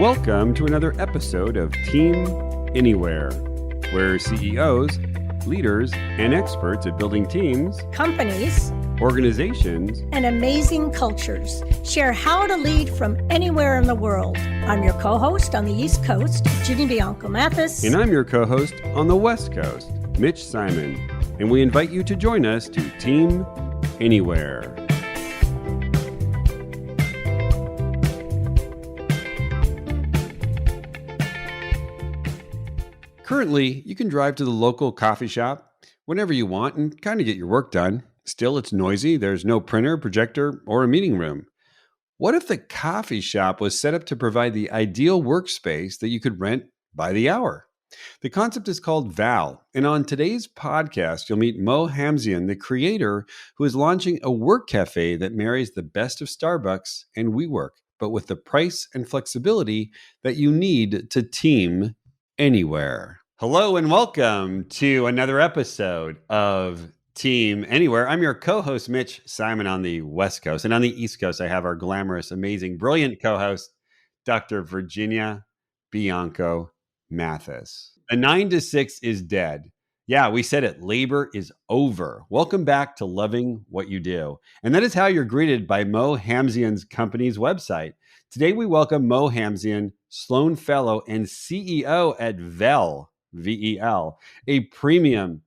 Welcome to another episode of Team Anywhere, where CEOs, leaders, and experts at building teams, companies, organizations, and amazing cultures share how to lead from anywhere in the world. I'm your co-host on the East Coast, Ginny Bianco Mathis. And I'm your co-host on the West Coast, Mitch Simon. And we invite you to join us to Team Anywhere. Currently, you can drive to the local coffee shop whenever you want and kind of get your work done. Still, it's noisy. There's no printer, projector, or a meeting room. What if the coffee shop was set up to provide the ideal workspace that you could rent by the hour? The concept is called Val, and on today's podcast, you'll meet Mo Hamzian, the creator who is launching a work cafe that marries the best of Starbucks and WeWork, but with the price and flexibility that you need to team anywhere. Hello and welcome to another episode of Team Anywhere. I'm your co-host, Mitch Simon, on the West Coast. And on the East Coast, I have our glamorous, amazing, brilliant co-host, Dr. Virginia Bianco Mathis. The 9 to 6 is dead. Yeah, we said it. Labor is over. Welcome back to loving what you do. And that is how you're greeted by Mo Hamzian's company's website. Today, we welcome Mo Hamzian, Sloan Fellow and CEO at VEL, V-E-L, a premium,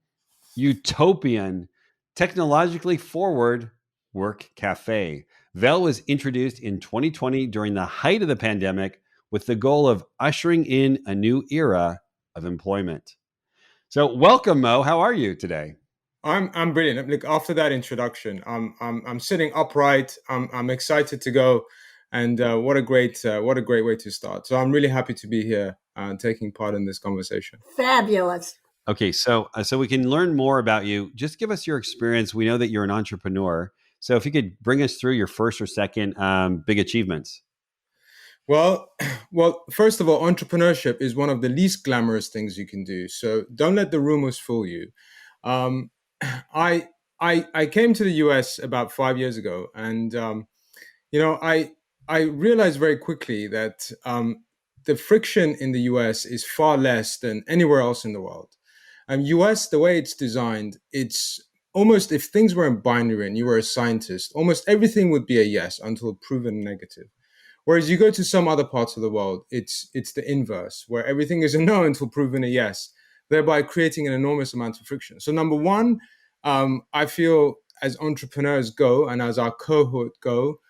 utopian, technologically forward work cafe. VEL was introduced in 2020 during the height of the pandemic with the goal of ushering in a new era of employment. So welcome, Mo. How are you today? I'm brilliant. Look, after that introduction, I'm sitting upright. I'm excited to go, and what a great way to start. So I'm really happy to be here taking part in this conversation. Fabulous. Okay, so we can learn more about you. Just give us your experience. We know that you're an entrepreneur. So if you could bring us through your first or second big achievements. Well, first of all, entrepreneurship is one of the least glamorous things you can do. So don't let the rumors fool you. I came to the US about 5 years ago, and I realized very quickly that the friction in the US is far less than anywhere else in the world. US, the way it's designed, it's almost, if things were in binary and you were a scientist, almost everything would be a yes until proven negative. Whereas you go to some other parts of the world, it's the inverse, where everything is a no until proven a yes, thereby creating an enormous amount of friction. So number one, I feel as entrepreneurs go and as our cohort go,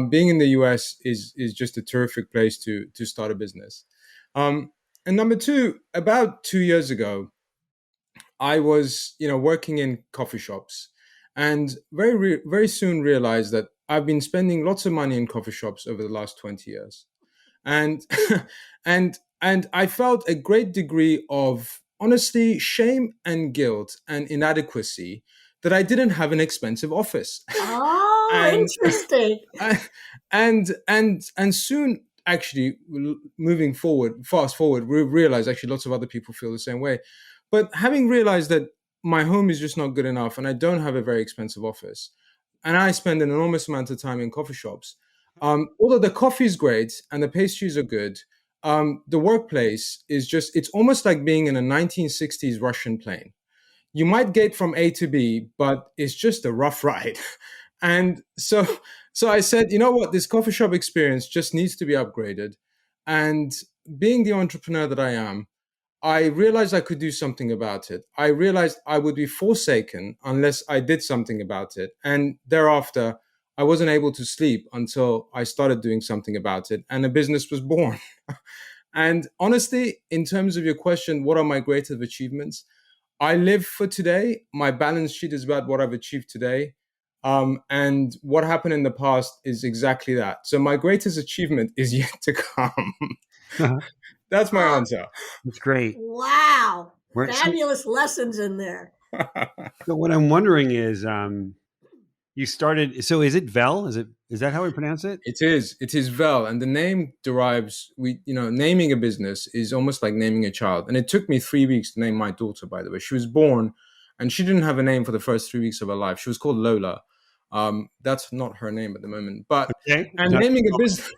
being in the US is just a terrific place to start a business. And number two, about 2 years ago, I was working in coffee shops, and very soon realized that I've been spending lots of money in coffee shops over the last 20 years. And and I felt a great degree of, honestly, shame and guilt and inadequacy that I didn't have an expensive office. Oh, interesting. And soon, actually, fast forward, we realized actually lots of other people feel the same way. But having realized that my home is just not good enough and I don't have a very expensive office, and I spend an enormous amount of time in coffee shops, although the coffee is great and the pastries are good, the workplace is just, it's almost like being in a 1960s Russian plane. You might get from A to B, but it's just a rough ride. And so I said, you know what, this coffee shop experience just needs to be upgraded. And being the entrepreneur that I am, I realized I could do something about it. I realized I would be forsaken unless I did something about it. And thereafter, I wasn't able to sleep until I started doing something about it, and a business was born. And honestly, in terms of your question, what are my greatest achievements? I live for today. My balance sheet is about what I've achieved today. And what happened in the past is exactly that. So my greatest achievement is yet to come. That's my answer. That's great. Wow. Fabulous lessons in there. So what I'm wondering is, you started. So is it VEL? Is that how we pronounce it? It is VEL, and the name derives. Naming a business is almost like naming a child. And it took me 3 weeks to name my daughter. By the way, she was born, and she didn't have a name for the first 3 weeks of her life. She was called Lola. That's not her name at the moment, but Okay. and naming a business.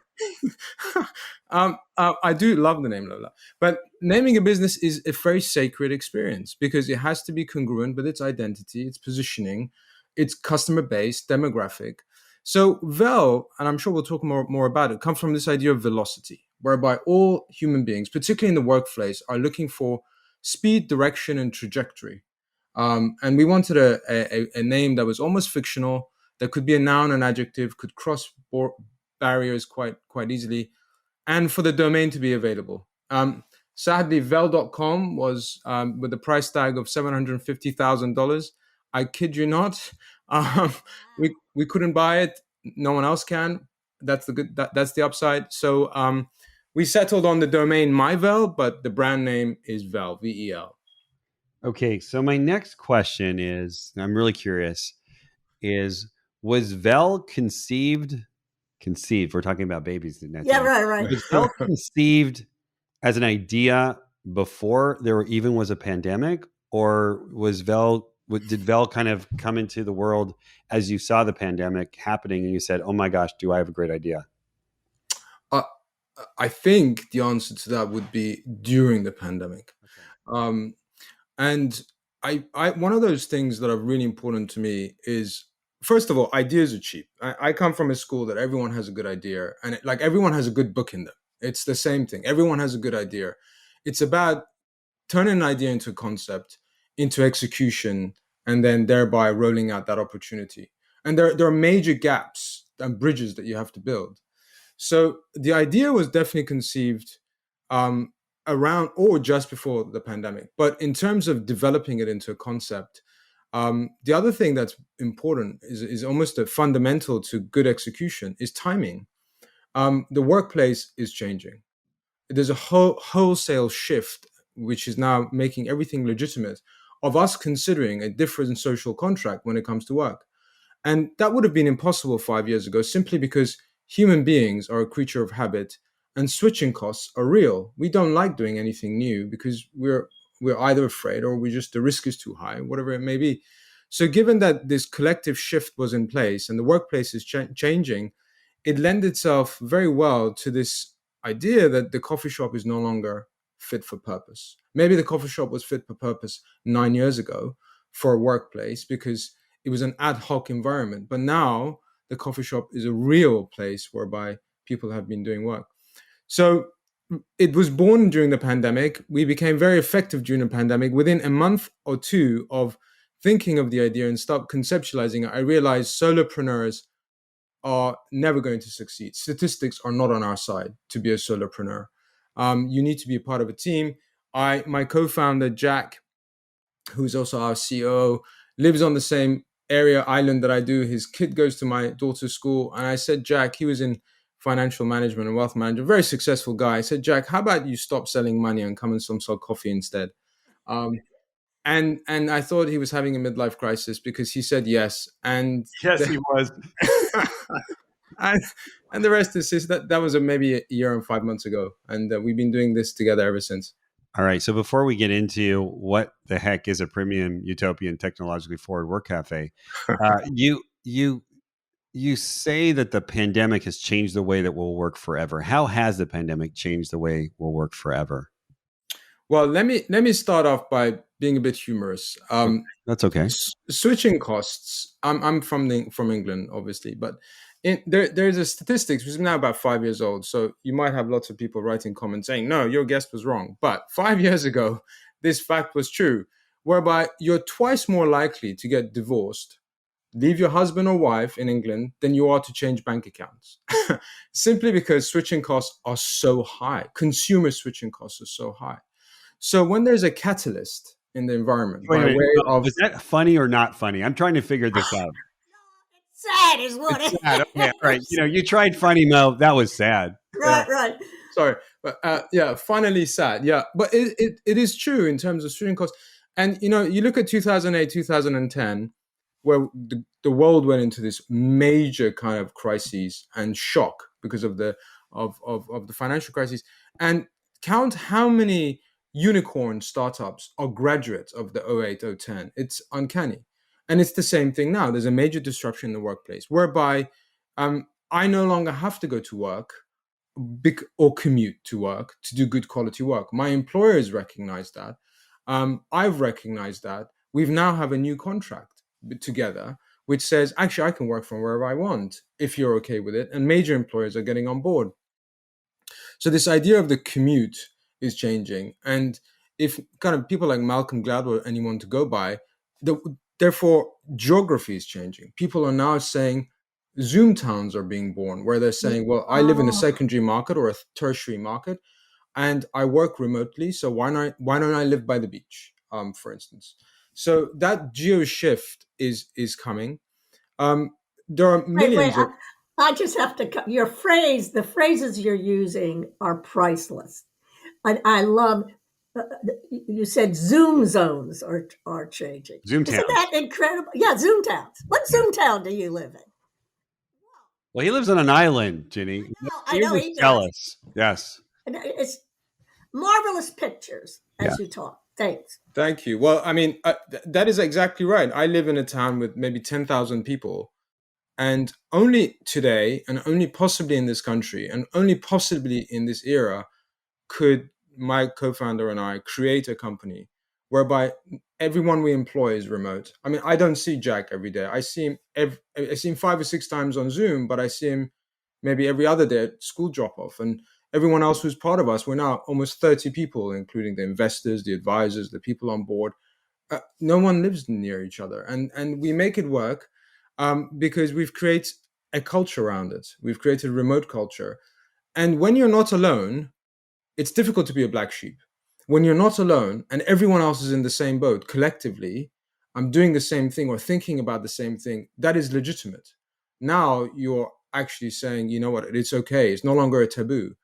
I do love the name Lola, but naming a business is a very sacred experience because it has to be congruent with its identity, its positioning, its customer base, demographic. So Vel, and I'm sure we'll talk more about it, comes from this idea of velocity, whereby all human beings, particularly in the workplace, are looking for speed, direction, and trajectory. And we wanted a name that was almost fictional, that could be a noun and adjective, could cross barriers quite easily, and for the domain to be available. Sadly, Vel.com was with the price tag of $750,000. I kid you not. Um, we couldn't buy it. No one else can. That's the good. That's the upside. So we settled on the domain MyVel, but the brand name is Vel, VEL. Okay. So my next question is, I'm really curious, is was Vel conceived? We're talking about babies now. Yeah, right. Was Vel conceived as an idea before there even was a pandemic, or did Vel kind of come into the world as you saw the pandemic happening and you said, "Oh my gosh, do I have a great idea"? Uh, I think the answer to that would be during the pandemic. Um, and one of those things that are really important to me is, first of all, ideas are cheap. I come from a school that everyone has a good idea, and like everyone has a good book in them. It's the same thing. Everyone has a good idea. It's about turning an idea into a concept, into execution, and then thereby rolling out that opportunity. And there are major gaps and bridges that you have to build. So the idea was definitely conceived um, around or just before the pandemic. But in terms of developing it into a concept, the other thing that's important is almost a fundamental to good execution is timing. The workplace is changing. There's a wholesale shift, which is now making everything legitimate, of us considering a different social contract when it comes to work. And that would have been impossible 5 years ago simply because human beings are a creature of habit and switching costs are real. We don't like doing anything new because we're either afraid or we just the risk is too high, whatever it may be. So given that this collective shift was in place and the workplace is changing, it lends itself very well to this idea that the coffee shop is no longer fit for purpose. Maybe the coffee shop was fit for purpose 9 years ago for a workplace because it was an ad hoc environment. But now the coffee shop is a real place whereby people have been doing work. So it was born during the pandemic. We became very effective during the pandemic. Within a month or two of thinking of the idea and start conceptualizing it, I realized solopreneurs are never going to succeed. Statistics are not on our side to be a solopreneur. You need to be a part of a team. My co-founder, Jack, who's also our COO, lives on the same area island that I do. His kid goes to my daughter's school. And I said, Jack, he was in financial management and wealth management, very successful guy. I said, Jack, how about you stop selling money and come and sell coffee instead? Um, and I thought he was having a midlife crisis because he said yes. And Yes, he was. and, and the rest is that was maybe a year and 5 months ago. And we've been doing this together ever since. All right. So before we get into what the heck is a premium utopian technologically forward work cafe, you say that the pandemic has changed the way that we'll work forever. How has the pandemic changed the way we'll work forever? Well, let me start off by being a bit humorous. That's okay. Switching costs. I'm from England, obviously, but there's a statistics which is now about 5 years old. So you might have lots of people writing comments saying, "No, your guest was wrong." But 5 years ago, this fact was true, whereby you're twice more likely to get divorced, leave your husband or wife in England than you are to change bank accounts, simply because switching costs are so high. Consumer switching costs are so high. So when there's a catalyst in the environment, Wait, by wait, way of is that funny or not funny? I'm trying to figure this out. Sad is what It's sad. Okay, all right. You tried funny, Mo. That was sad. Right. sorry, but yeah, finally sad. Yeah, but it is true in terms of student costs. And you look at 2008, 2010, where the world went into this major kind of crises and shock because of the of the financial crisis, and count how many unicorn startups are graduates of the 08, 010. It's uncanny. And it's the same thing now. There's a major disruption in the workplace whereby I no longer have to go to work or commute to work to do good quality work. My employers recognize that. I've recognized that. We've now have a new contract together, which says, actually, I can work from wherever I want if you're okay with it. And major employers are getting on board. So this idea of the commute is changing. And if kind of people like Malcolm Gladwell, anyone to go by, therefore geography is changing. People are now saying Zoom towns are being born, where they're saying, well, I live in a secondary market or a tertiary market, and I work remotely. So why don't I live by the beach, for instance? So that geo shift is coming. There are Wait. millions of I just have to. The phrases you're using are priceless. I love. You said Zoom zones are changing. Zoom Isn't towns. that incredible? Yeah, Zoom towns. What Zoom town do you live in? Well, he lives on an island, Ginny. I You're know just he does. jealous. Yes. And it's marvelous pictures Yeah. as you talk. Thanks. Thank you. Well, I mean, that is exactly right. I live in a town with maybe 10,000 people. And only today, and only possibly in this country, and only possibly in this era, could my co-founder and I create a company whereby everyone we employ is remote. I mean, I don't see Jack every day. I see him I see him 5 or 6 times on Zoom, but I see him maybe every other day at school drop-off. And everyone else who's part of us, we're now almost 30 people, including the investors, the advisors, the people on board. No one lives near each other, and we make it work because we've created a culture around it. We've created a remote culture, and when you're not alone, it's difficult to be a black sheep. When you're not alone and everyone else is in the same boat collectively, I'm doing the same thing or thinking about the same thing, that is legitimate. Now you're actually saying, you know what, it's okay. It's no longer a taboo.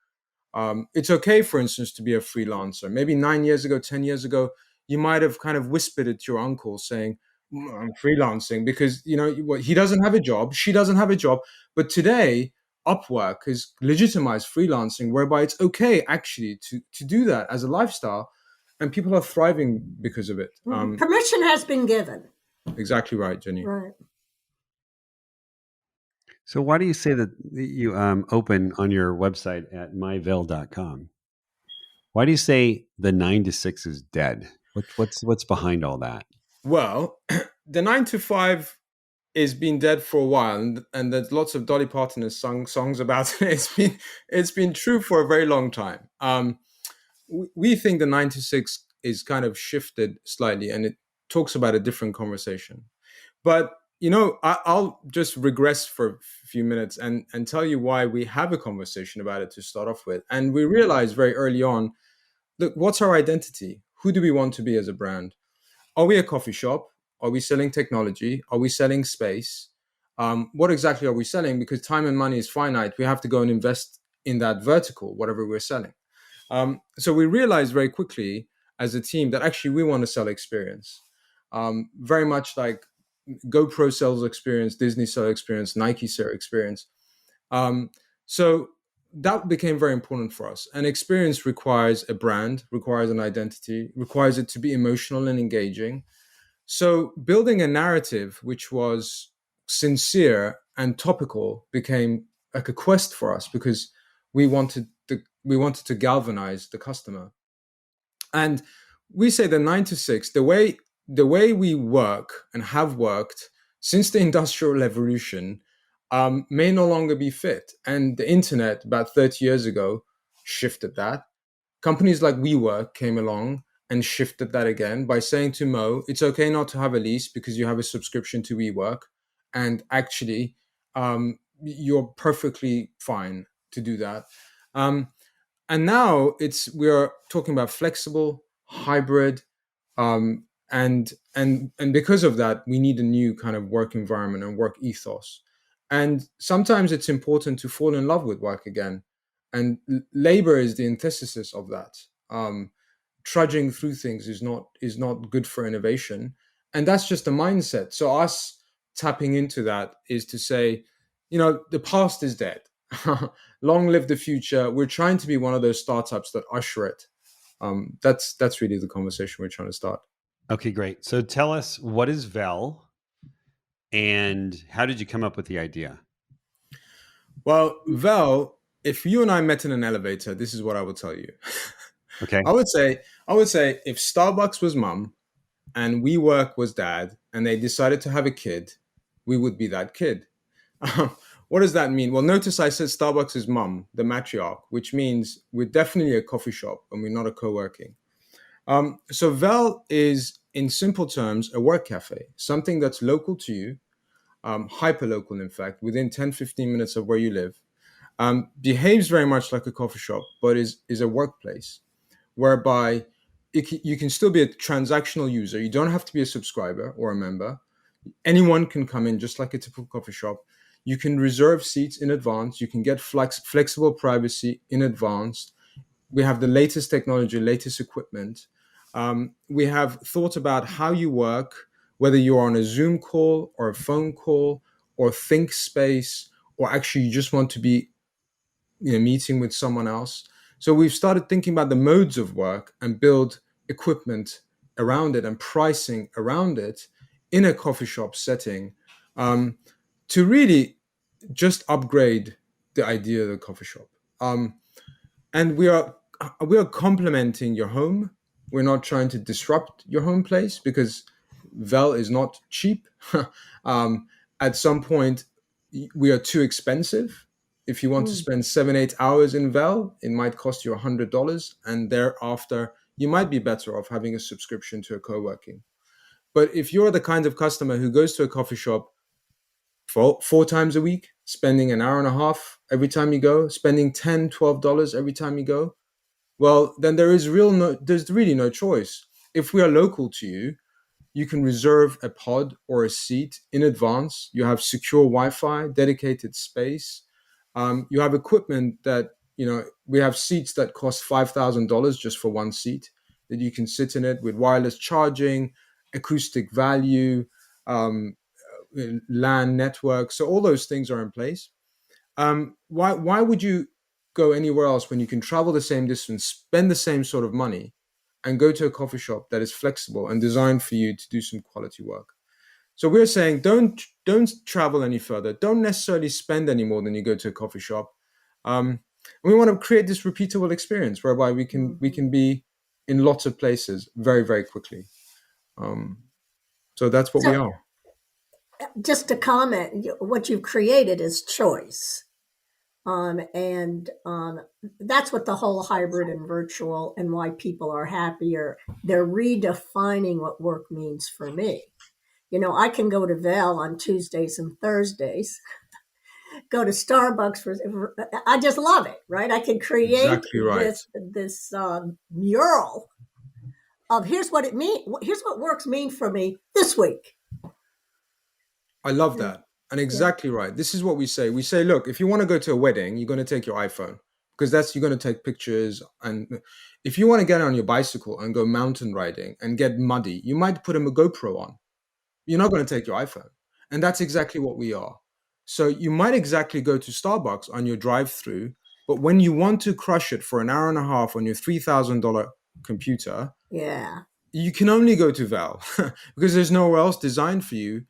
It's okay, for instance, to be a freelancer. Maybe 9 years ago, 10 years ago, you might have kind of whispered it to your uncle saying, I'm freelancing because, he doesn't have a job. She doesn't have a job. But today, Upwork has legitimized freelancing, whereby it's okay actually to do that as a lifestyle. And people are thriving because of it. Permission has been given. Exactly right, Jenny. Right. So why do you say that you open on your website at myville.com? Why do you say the 9 to 6 is dead? What's behind all that? Well, the 9 to 5 is been dead for a while, and there's lots of Dolly Parton has sung songs about it. It's been true for a very long time. We think the 9 to 6 is kind of shifted slightly, and it talks about a different conversation. But I'll just regress for a few minutes and tell you why we have a conversation about it to start off with. And we realized very early on, look, what's our identity? Who do we want to be as a brand? Are we a coffee shop? Are we selling technology? Are we selling space? What exactly are we selling? Because time and money is finite. We have to go and invest in that vertical, whatever we're selling. So we realized very quickly as a team that actually we want to sell experience. Very much like GoPro sells experience, Disney sells experience, Nike sells experience. So that became very important for us. And experience requires a brand, requires an identity, requires it to be emotional and engaging. So building a narrative which was sincere and topical became like a quest for us because we wanted to galvanize the customer. And we say the 9 to 6, the way we work and have worked since the Industrial Revolution may no longer be fit. And the internet about 30 years ago shifted that. Companies like WeWork came along and shifted that again by saying to Mo, it's okay not to have a lease because you have a subscription to WeWork. And actually, you're perfectly fine to do that. And now we're talking about flexible, hybrid, and because of that, we need a new kind of work environment and work ethos. And sometimes it's important to fall in love with work again. And labor is the antithesis of that. Trudging through things is not good for innovation, and that's just a mindset. So us tapping into that is to say, the past is dead. Long live the future. We're trying to be one of those startups that usher it. That's really the conversation we're trying to start. Okay, great. So tell us, what is Vel? And how did you come up with the idea? Well, Val, if you and I met in an elevator, this is what I would tell you. Okay. I would say, I would say, if Starbucks was mum and WeWork was dad, and they decided to have a kid, we would be that kid. What does that mean? Well, notice I said Starbucks is mum, the matriarch, which means we're definitely a coffee shop and we're not a co-working. So Vel is, in simple terms, a work cafe, something that's local to you, hyper local, in fact, within 10, 15 minutes of where you live, behaves very much like a coffee shop, but is a workplace whereby you can still be a transactional user. You don't have to be a subscriber or a member. Anyone can come in just like a typical coffee shop. You can reserve seats in advance. You can get flexible privacy in advance. We have the latest technology, latest equipment. We have thought about how you work, whether you're on a Zoom call or a phone call or think space, or actually you just want to be meeting with someone else. So we've started thinking about the modes of work and build equipment around it and pricing around it in a coffee shop setting, to really just upgrade the idea of the coffee shop. And we are complementing your home. We're not trying to disrupt your home place because Vel is not cheap. um, at some point, we are too expensive. If you want to Mm. spend 7, 8 hours in Vel, it might cost you $100, and thereafter you might be better off having a subscription to a co-working. But if you're the kind of customer who goes to a coffee shop four times a week, spending an hour and a half every time you go, spending $10, $12 every time you go, well, then there's really no choice. If we are local to you, you can reserve a pod or a seat in advance. You have secure Wi-Fi, dedicated space. You have equipment that, we have seats that cost $5,000 just for one seat that you can sit in it with wireless charging, acoustic value, um, LAN network. So all those things are in place. Why would you go anywhere else when you can travel the same distance, spend the same sort of money, and go to a coffee shop that is flexible and designed for you to do some quality work? So we're saying don't travel any further. Don't necessarily spend any more than you go to a coffee shop. We want to create this repeatable experience whereby we can be in lots of places very, very quickly. Um, so that's what we So, are. just to comment, what you've created is choice. And that's what the whole hybrid and virtual and why people are happier. They're redefining what work means for me. I can go to Vel on Tuesdays and Thursdays, go to Starbucks I just love it, right? I can create Exactly right. this mural of here's what it means. Here's what works mean for me this week. I love Yeah. that. And exactly right. This is what we say. We say, look, if you want to go to a wedding, you're going to take your iPhone because you're going to take pictures. And if you want to get on your bicycle and go mountain riding and get muddy, you might put a GoPro on. You're not going to take your iPhone. And that's exactly what we are. So you might exactly go to Starbucks on your drive through, but when you want to crush it for an hour and a half on your $3,000 computer, Yeah. you can only go to Val because there's nowhere else designed for you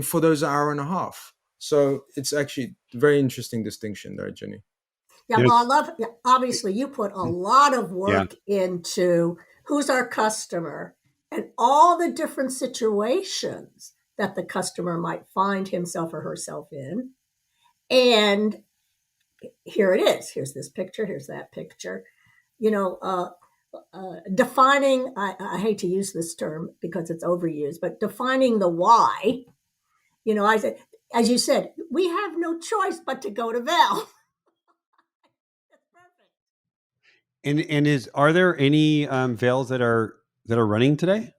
for those hour and a half. So it's actually a very interesting distinction there, Jenny. Yeah, You well, I love, yeah, obviously, you put a lot of yeah. work into who's our customer and all the different situations that the customer might find himself or herself in. And here it is. Here's this picture. Here's that picture. Defining, I hate to use this term because it's overused, but defining the why. I said, as you said, we have no choice but to go to Val. That's perfect. And are there any veils that are running today?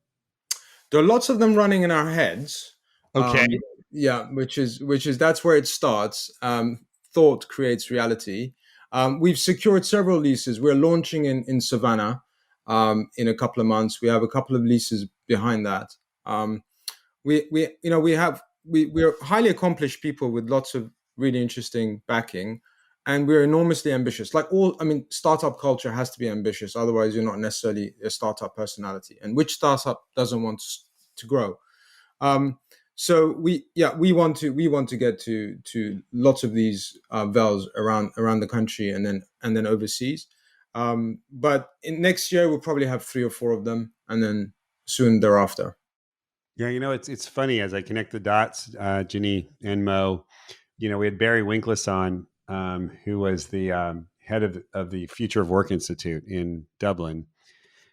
There are lots of them running in our heads. Okay. Um, yeah, which is that's where it starts. Thought creates reality. We've secured several leases. We're launching in Savannah in a couple of months. We have a couple of leases behind that. Um, we're highly accomplished people with lots of really interesting backing, and we're enormously ambitious. Startup culture has to be ambitious, otherwise you're not necessarily a startup personality, and which startup doesn't want to grow? um, So we want to get to lots of these vels around the country and then overseas. But next year we'll probably have 3 or 4 of them, and then soon thereafter. Yeah, it's funny as I connect the dots, Ginny and Mo. We had Barry Winkles on, who was the head of the Future of Work Institute in Dublin,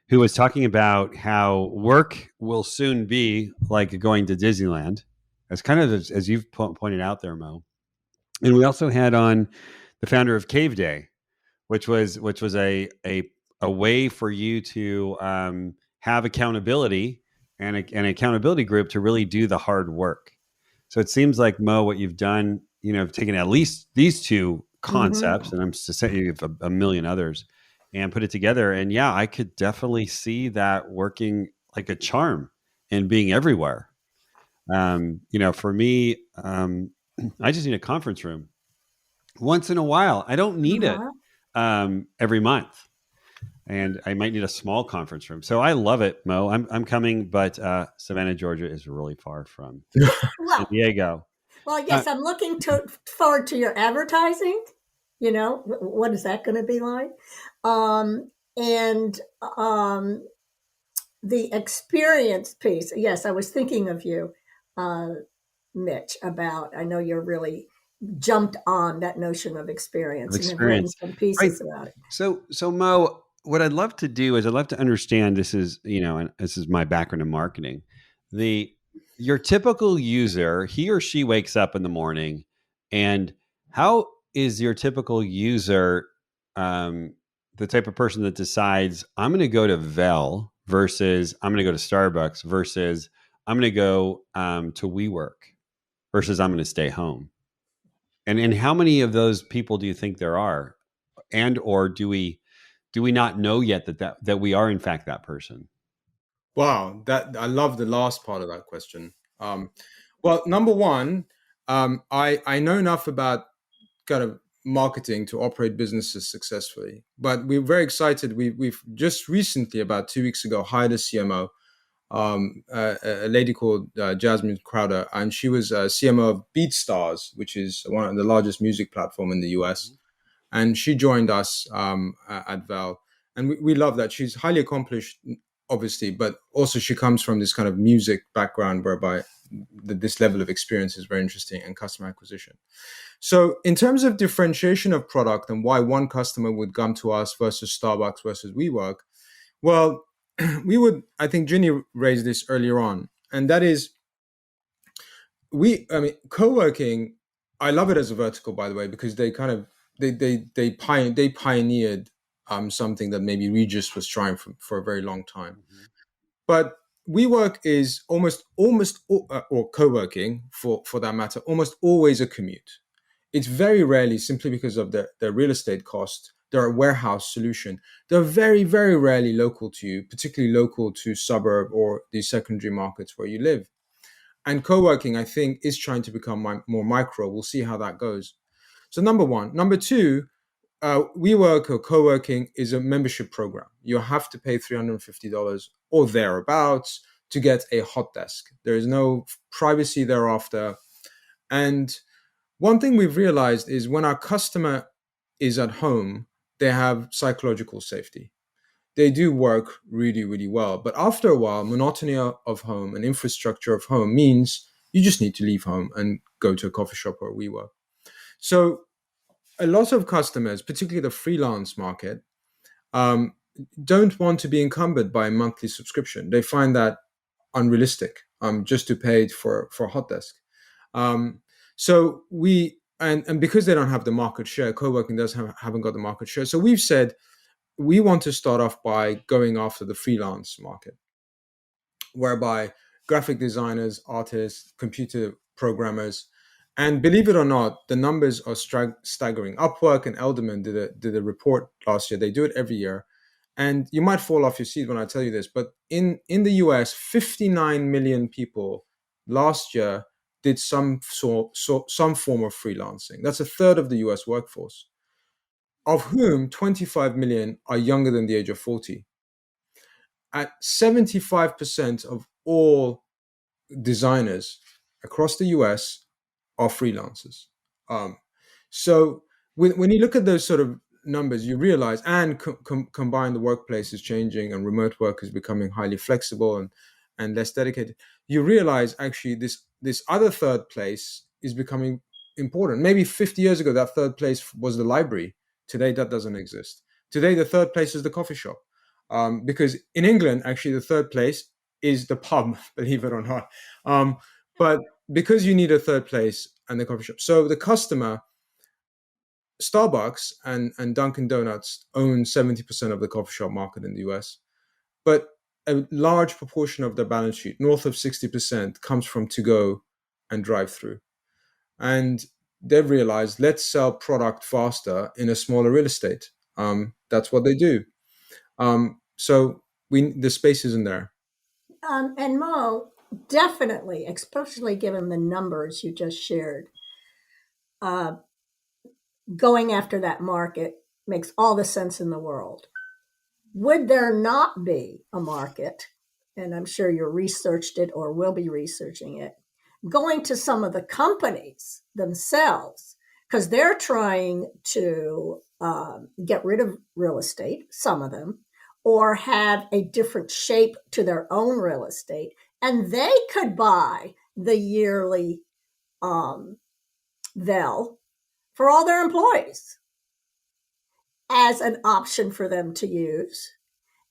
who was talking about how work will soon be like going to Disneyland, as kind of as you've pointed out there, Mo. And we also had on the founder of Cave Day, which was a way for you to have accountability and an accountability group to really do the hard work. So it seems like, Mo, what you've done, taken at least these two Mm-hmm. concepts, and I'm just saying you have a million others, and put it together. And yeah, I could definitely see that working like a charm and being everywhere. For me, I just need a conference room once in a while. I don't need it Uh-huh. every month, and I might need a small conference room. So I love it, Mo. I'm coming, but Savannah, Georgia, is really far from San Well, Diego. well, Uh, yes, I'm looking forward to your advertising. What is that going to be like? And the experience piece. Yes, I was thinking of you, uh, Mitch, about, I know you're really jumped on that notion of of experience and have written experience, some right? pieces about it. So Mo, what I'd love to do is I'd love to understand. This is and this is my background in marketing. The Your typical user, he or she wakes up in the morning, and how is your typical user um, the type of person that decides I'm going to go to Vel versus I'm going to go to Starbucks versus I'm going to go to WeWork versus I'm going to stay home? And how many of those people do you think there are? And or do we not know yet that we are in fact that person? Wow, that I love the last part of that question. Well, number one, I know enough about kind of marketing to operate businesses successfully, but we're very excited. We've just recently, about 2 weeks ago, hired a CMO, a lady called Jasmine Crowder, and she was CMO of BeatStars, which is one of the largest music platform in the US. And she joined us at Val, and we love that. She's highly accomplished, obviously, but also she comes from this kind of music background whereby this level of experience is very interesting, and customer acquisition. So in terms of differentiation of product and why one customer would come to us versus Starbucks versus WeWork, well, I think Ginny raised this earlier on, and that is, co-working, I love it as a vertical, by the way, because they kind of they pioneered something that maybe Regis was trying for a very long time. Mhm. But WeWork is or co-working for that matter, almost always a commute. It's very rarely, simply because of their real estate cost. They're a warehouse solution. They're very, very rarely local to you, particularly local to suburb or the secondary markets where you live. And co-working, I think, is trying to become more micro. We'll see how that goes. So number one. Number two, WeWork or co-working is a membership program. You have to pay $350 or thereabouts to get a hot desk. There is no privacy thereafter. And one thing we've realized is when our customer is at home, they have psychological safety. They do work really, really well. But after a while, monotony of home and infrastructure of home means you just need to leave home and go to a coffee shop or a WeWork. So a lot of customers, particularly the freelance market, um, don't want to be encumbered by a monthly subscription. They find that unrealistic, just to pay for a hot desk. Um, so we and because they don't have the market share, co-working haven't got the market share. So we've said we want to start off by going after the freelance market, whereby graphic designers, artists, computer programmers, and believe it or not, the numbers are staggering. Upwork and Elderman did a report last year. They do it every year. And you might fall off your seat when I tell you this, but in the US, 59 million people last year did some form of freelancing. That's a third of the US workforce, of whom 25 million are younger than the age of 40. At 75% of all designers across the US are freelancers. Um, so when you look at those sort of numbers, you realize, and combine the workplace is changing and remote work is becoming highly flexible and less dedicated, you realize actually this other third place is becoming important. Maybe 50 years ago, that third place was the library. Today, that doesn't exist. Today, the third place is the coffee shop. Because in England, actually, the third place is the pub, believe it or not. But because you need a third place and the coffee shop. So the customer, Starbucks and Dunkin' Donuts own 70% of the coffee shop market in the US. But a large proportion of their balance sheet, north of 60%, comes from to go and drive through. And they've realized, let's sell product faster in a smaller real estate. That's what they do. So the space isn't there. And Mo, definitely, especially given the numbers you just shared, uh, going after that market makes all the sense in the world. Would there not be a market, and I'm sure you researched it or will be researching it, going to some of the companies themselves, because they're trying to get rid of real estate, some of them, or have a different shape to their own real estate, and they could buy the yearly VEL for all their employees as an option for them to use,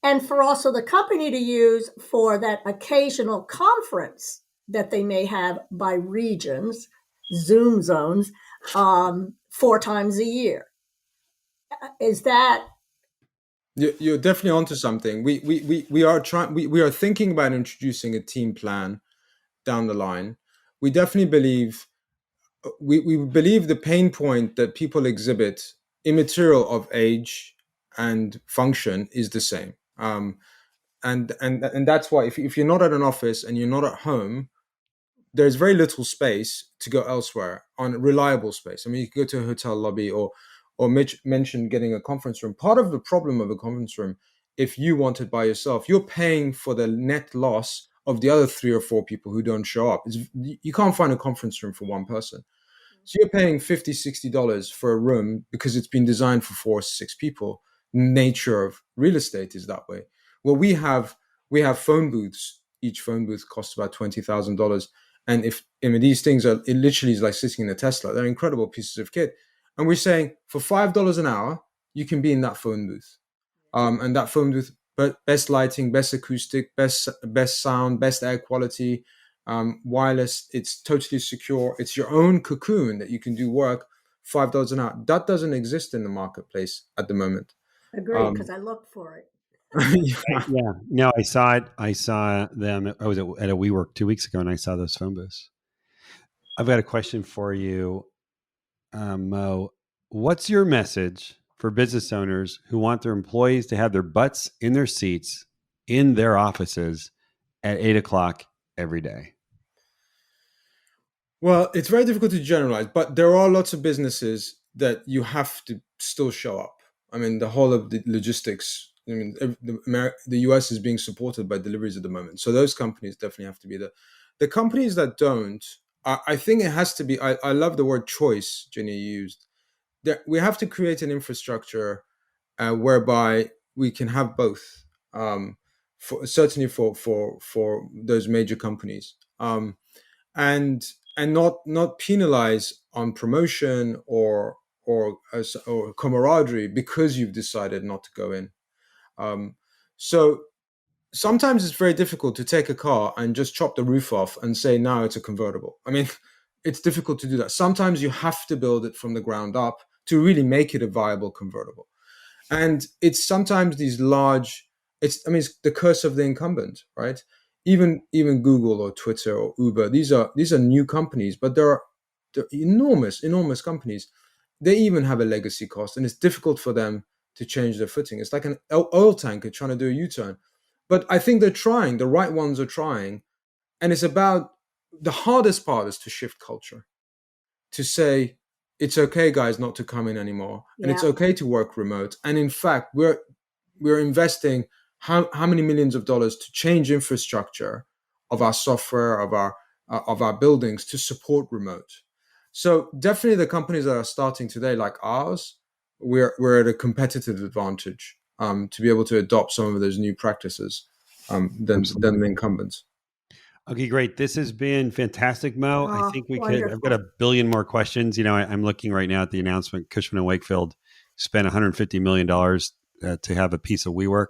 and for also the company to use for that occasional conference that they may have by regions, Zoom zones, 4 times a year. Is that? You're definitely onto something. We are trying. We are thinking about introducing a team plan down the line. We definitely believe. We believe the pain point that people exhibit, immaterial of age and function, is the same. And that's why if you're not at an office and you're not at home, there's very little space to go elsewhere on reliable space. I mean, you can go to a hotel lobby or Mitch mentioned getting a conference room. Part of the problem of a conference room, if you want it by yourself, you're paying for the net loss of the other 3 or 4 people who don't show up. You can't find a conference room for one person. So you're paying $50, $60 for a room because it's been designed for 4 or 6 people. Nature of real estate is that way. Well, we have phone booths. Each phone booth costs about $20,000. And these things it literally is like sitting in a Tesla. They're incredible pieces of kit. And we're saying for $5 an hour, you can be in that phone booth. And that phone booth, best lighting, best acoustic, best sound, best air quality, wireless. It's totally secure. It's your own cocoon that you can do work. $5 an hour. That doesn't exist in the marketplace at the moment. Agree, because I looked for it. Yeah. No, I saw it. I saw them. I was at a WeWork 2 weeks ago, and I saw those phone booths. I've got a question for you, Mo. What's your message for business owners who want their employees to have their butts in their seats in their offices at 8 o'clock every day? Well, it's very difficult to generalize, but there are lots of businesses that you have to still show up. I mean, the whole of the logistics. I mean, the US is being supported by deliveries at the moment. So those companies definitely have to be there. The companies that don't, I think it has to be, I love the word choice, Jenny used. We have to create an infrastructure whereby we can have both, certainly for those major companies. And not penalize on promotion or camaraderie because you've decided not to go in. So sometimes it's very difficult to take a car and just chop the roof off and say now it's a convertible. I mean, it's difficult to do that. Sometimes you have to build it from the ground up to really make it a viable convertible. And it's sometimes these large. It's the curse of the incumbent, right? Even Google or Twitter or Uber, these are new companies, but they're enormous companies. They even have a legacy cost, and it's difficult for them to change their footing. It's like an oil tanker trying to do a U-turn. But I think they're trying. The right ones are trying, and it's about the hardest part is to shift culture, to say it's okay, guys, not to come in anymore, and it's okay to work remote. And in fact, we're investing how many millions of dollars to change infrastructure of our software, of our of our buildings to support remote. So definitely the companies that are starting today, like ours, we're at a competitive advantage to be able to adopt some of those new practices than the incumbents. Okay, great. This has been fantastic, Mo. I Oh, think we could. I've got wonderful. a billion more questions. I'm looking right now at the announcement. Cushman and Wakefield spent $150 million to have a piece of WeWork.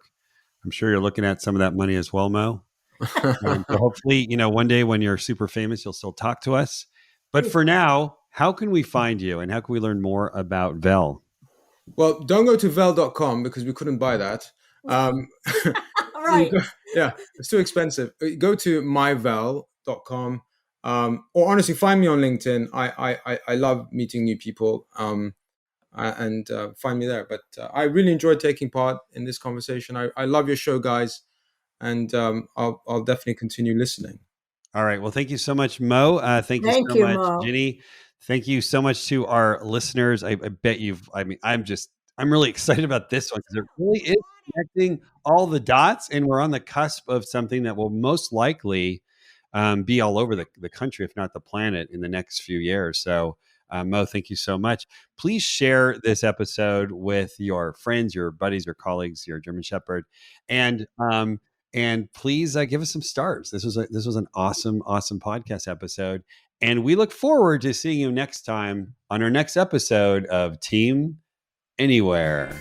I'm sure you're looking at some of that money as well, Mo. So hopefully, one day when you're super famous, you'll still talk to us. But for now, how can we find you and how can we learn more about Vel? Well, don't go to vel.com because we couldn't buy that. Um, Right. yeah, it's too expensive. Go to myvel.com, or honestly, find me on LinkedIn. I love meeting new people, and find me there. But I really enjoyed taking part in this conversation. I love your show, guys, and I'll definitely continue listening. All right. Well, thank you so much, Mo. Thank you Thank so you, much, Mo. Ginny. Thank you so much to our listeners. I bet I'm really excited about this one because it really is connecting all the dots, and we're on the cusp of something that will most likely be all over the country, if not the planet, in the next few years. So, Mo, thank you so much. Please share this episode with your friends, your buddies, your colleagues, your German Shepherd, and please give us some stars. This was an awesome podcast episode, and we look forward to seeing you next time on our next episode of Team Anywhere.